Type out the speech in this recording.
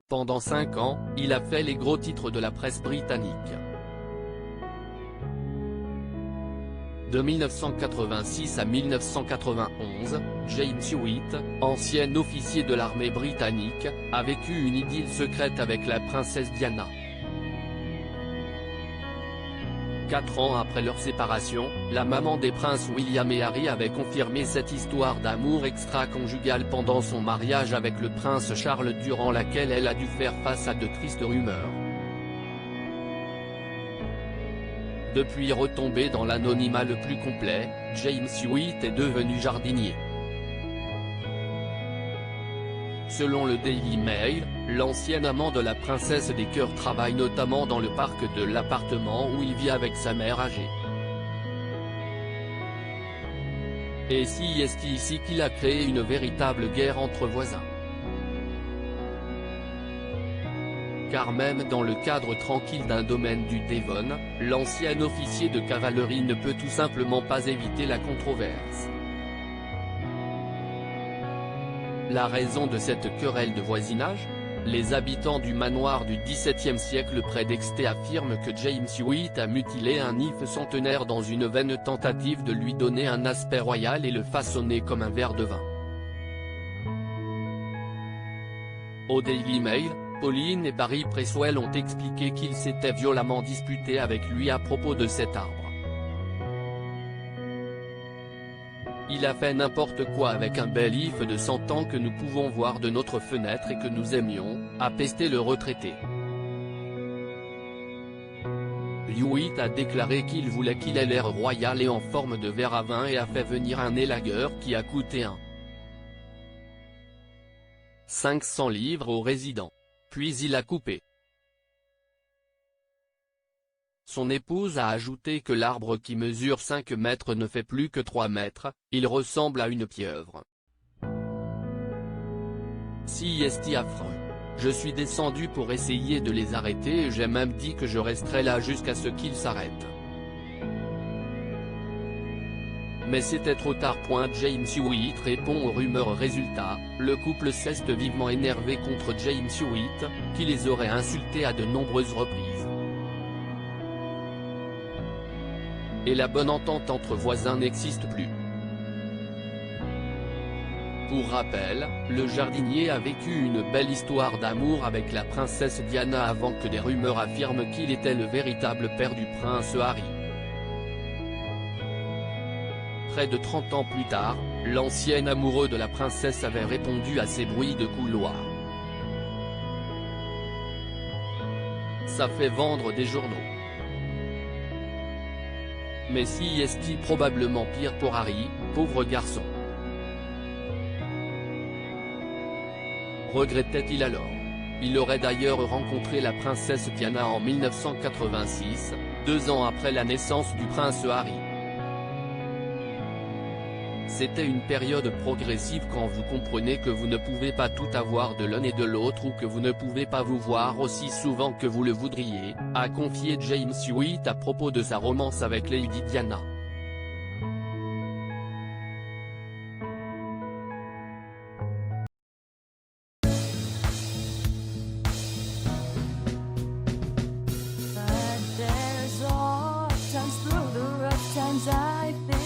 Pendant 5 ans, il a fait les gros titres de la presse britannique. De 1986 à 1991, James Hewitt, ancien officier de l'armée britannique, a vécu une idylle secrète avec la princesse Diana. 4 ans après leur séparation, la maman des princes William et Harry avait confirmé cette histoire d'amour extra-conjugal pendant son mariage avec le prince Charles, durant laquelle elle a dû faire face à de tristes rumeurs. Depuis retombé dans l'anonymat le plus complet, James Hewitt est devenu jardinier. Selon le Daily Mail, l'ancien amant de la princesse des cœurs travaille notamment dans le parc de l'appartement où il vit avec sa mère âgée. Et si est ici qu'il a créé une véritable guerre entre voisins. Car même dans le cadre tranquille d'un domaine du Devon, l'ancien officier de cavalerie ne peut tout simplement pas éviter la controverse. La raison de cette querelle de voisinage? Les habitants du manoir du XVIIe siècle près d'Exeter affirment que James Hewitt a mutilé un if centenaire dans une vaine tentative de lui donner un aspect royal et le façonner comme un verre de vin. Au Daily Mail, Pauline et Barry Presswell ont expliqué qu'ils s'étaient violemment disputés avec lui à propos de cet arbre. Il a fait n'importe quoi avec un bel if de 100 ans que nous pouvons voir de notre fenêtre et que nous aimions, a pesté le retraité. Hewitt a déclaré qu'il voulait qu'il ait l'air royal et en forme de verre à vin et a fait venir un élagueur qui a coûté 500 livres au résident. Puis il a coupé. Son épouse a ajouté que l'arbre qui mesure 5 mètres ne fait plus que 3 mètres, il ressemble à une pieuvre. Si est affreux. Je suis descendu pour essayer de les arrêter et j'ai même dit que je resterai là jusqu'à ce qu'ils s'arrêtent. Mais c'était trop tard. James Hewitt répond aux rumeurs. Résultat, le couple s'est vivement énervé contre James Hewitt, qui les aurait insultés à de nombreuses reprises. Et la bonne entente entre voisins n'existe plus. Pour rappel, le jardinier a vécu une belle histoire d'amour avec la princesse Diana avant que des rumeurs affirment qu'il était le véritable père du prince Harry. Près de 30 ans plus tard, l'ancien amoureux de la princesse avait répondu à ces bruits de couloir. Ça fait vendre des journaux. Mais si est-il probablement pire pour Harry, pauvre garçon. Regrettait-il alors? Il aurait d'ailleurs rencontré la princesse Diana en 1986, 2 ans après la naissance du prince Harry. C'était une période progressive quand vous comprenez que vous ne pouvez pas tout avoir de l'un et de l'autre ou que vous ne pouvez pas vous voir aussi souvent que vous le voudriez, a confié James Hewitt à propos de sa romance avec Lady Diana. But there's all times through the rough times I think